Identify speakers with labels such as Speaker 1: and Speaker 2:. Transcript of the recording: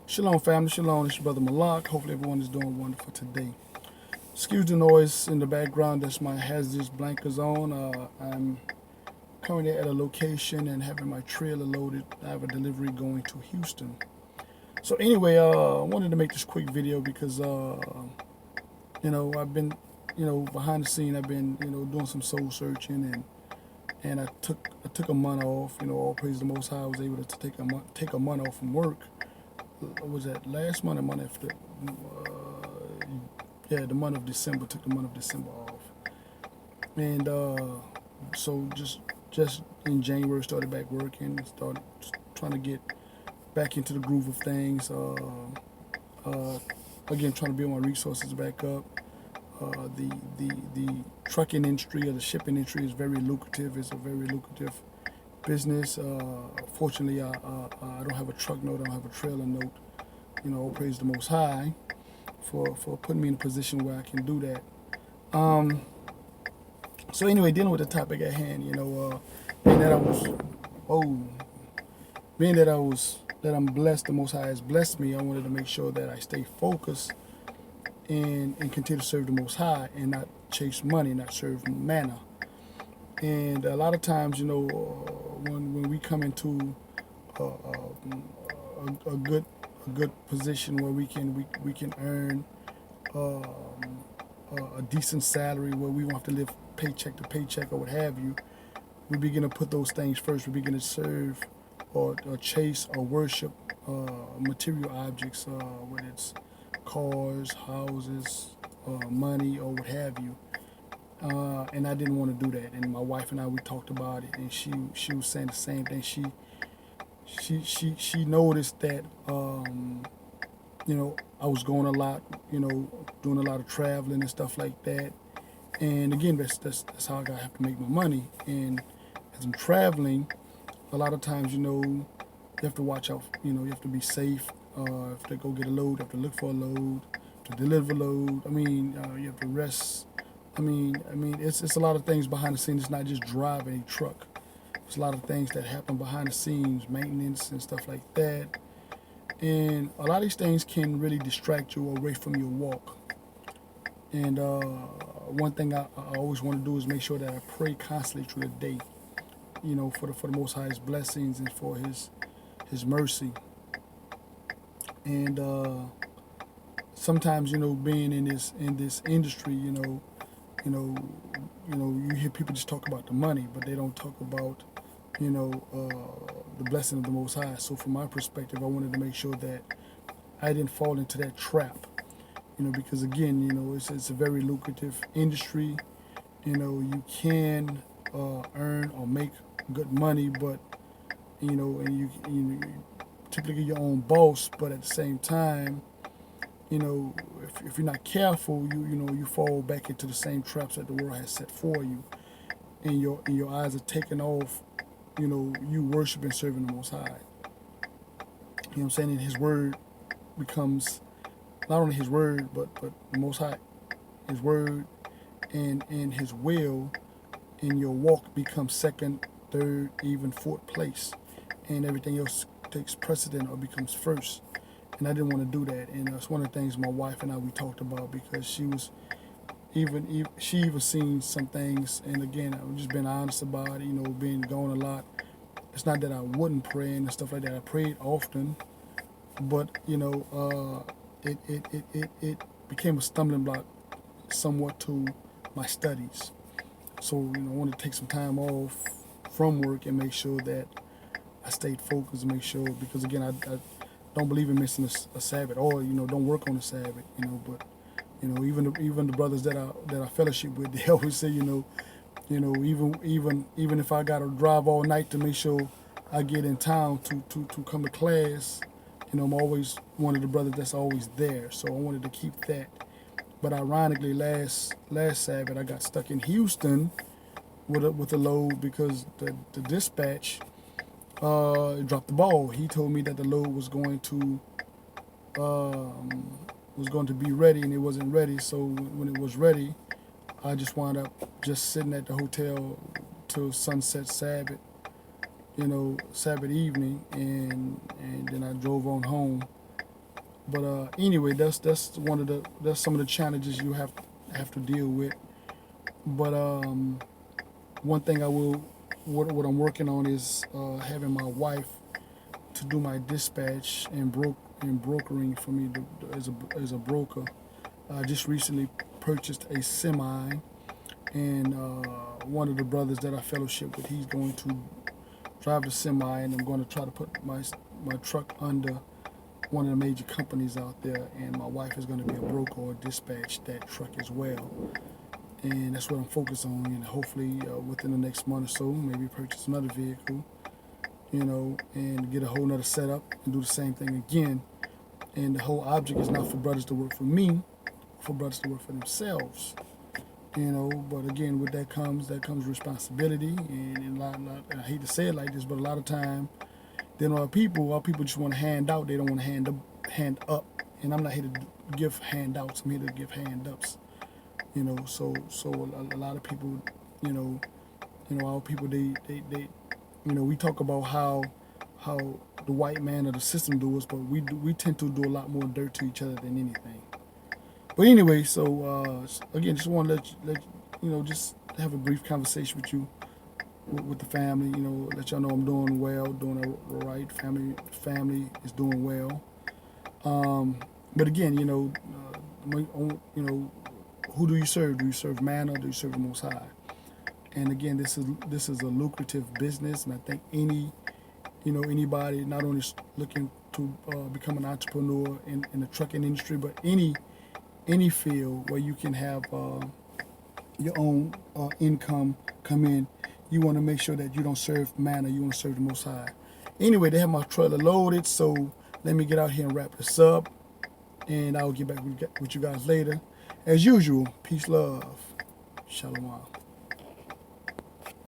Speaker 1: Shalom family, shalom, it's your brother Malak. Hopefully everyone is doing wonderful today. Excuse the noise in the background, that's my hazardous blankets on. I'm currently at a location and having my trailer loaded. I have a delivery going to Houston. So anyway, I wanted to make this quick video because, I've been, behind the scene, I've been, doing some soul searching and I took a month off. All praise the Most High. I was able to take a month off from work. Was that last month or month after? The month of December. Took the month of December off, and so just in January started back working. Started trying to get back into the groove of things. Again, trying to build my resources back up. The trucking industry or the shipping industry is very lucrative. It's a very lucrative business. Fortunately, I don't have a truck note. I don't have a trailer note. All praise the Most High for putting me in a position where I can do that. So anyway, dealing with the topic at hand, being that I was, that I'm blessed, the Most High has blessed me. I wanted to make sure that I stay focused and continue to serve the Most High and not chase money, not serve manna. And a lot of times, when we come into a good position where we can earn a decent salary, where we won't have to live paycheck to paycheck or what have you, we begin to put those things first. We begin to serve or chase or worship material objects, whether it's cars, houses, money, or what have you. And I didn't want to do that. And my wife and I, we talked about it, and she was saying the same thing. She noticed that I was going a lot, doing a lot of traveling and stuff like that. And again, that's how I have to make my money. And as I'm traveling, a lot of times, you have to watch out. You have to be safe. If they go get a load, you have to look for a load, to deliver a load. You have to rest. It's a lot of things behind the scenes. It's not just driving a truck. There's a lot of things that happen behind the scenes, maintenance and stuff like that. And a lot of these things can really distract you away from your walk. And one thing I always want to do is make sure that I pray constantly through the day, for the Most High's blessings and for His mercy. And sometimes, being in this industry, you hear people just talk about the money, but they don't talk about, the blessing of the Most High. So from my perspective, I wanted to make sure that I didn't fall into that trap, because again, it's a very lucrative industry. You can earn or make good money, but, and you typically your own boss, but at the same time, if you're not careful, you fall back into the same traps that the world has set for you, and your eyes are taken off, you worship and serving the Most High. You know what I'm saying? And His word becomes not only His word, but the Most High, His word and His will in your walk becomes second, third, even fourth place, and everything else takes precedent or becomes first. And I didn't want to do that. And that's one of the things my wife and I, we talked about, because she even seen some things. And again, I've just been honest about it, being gone a lot. It's not that I wouldn't pray and stuff like that. I prayed often, but it became a stumbling block somewhat to my studies. So I wanted to take some time off from work and make sure that I stayed focused and make sure, because again, I don't believe in missing a Sabbath, or don't work on the Sabbath, but even the brothers that I fellowship with, they always say, even if I gotta drive all night to make sure I get in town to come to class, I'm always one of the brothers that's always there. So I wanted to keep that. But ironically, last Sabbath I got stuck in Houston with a load, because the dispatch dropped the ball. He told me that the load was going to be ready, and it wasn't ready. So when it was ready, I just wound up just sitting at the hotel till sunset Sabbath, Sabbath evening, and then I drove on home But anyway, that's some of the challenges you have to deal with. But one thing what I'm working on is having my wife to do my dispatch and brokering for me as a broker. I just recently purchased a semi, and one of the brothers that I fellowship with, he's going to drive the semi, and I'm going to try to put my truck under one of the major companies out there, and my wife is going to be a broker or dispatch that truck as well. And that's what I'm focused on, and hopefully within the next month or so, maybe purchase another vehicle, and get a whole nother setup and do the same thing again. And the whole object is not for brothers to work for me, for brothers to work for themselves. But again, with that comes responsibility, and I hate to say it like this, but a lot of time, our people just want to hand out. They don't want to hand up. And I'm not here to give handouts. I'm here to give hand ups. So a lot of people, our people, they we talk about how the white man or the system do us, but we tend to do a lot more dirt to each other than anything. But anyway, so again, just want to just have a brief conversation with you, with the family. Let y'all know I'm doing well, doing all right. Family is doing well. But again, who do you serve? Do you serve man, or do you serve the Most High? And again, this is a lucrative business, and I think anybody not only looking to become an entrepreneur in the trucking industry, but any field where you can have your own income come in, you want to make sure that you don't serve manna, you want to serve the Most High. Anyway, they have my trailer loaded, so let me get out here and wrap this up, and I'll get back with you guys later. As usual, peace, love, shalom.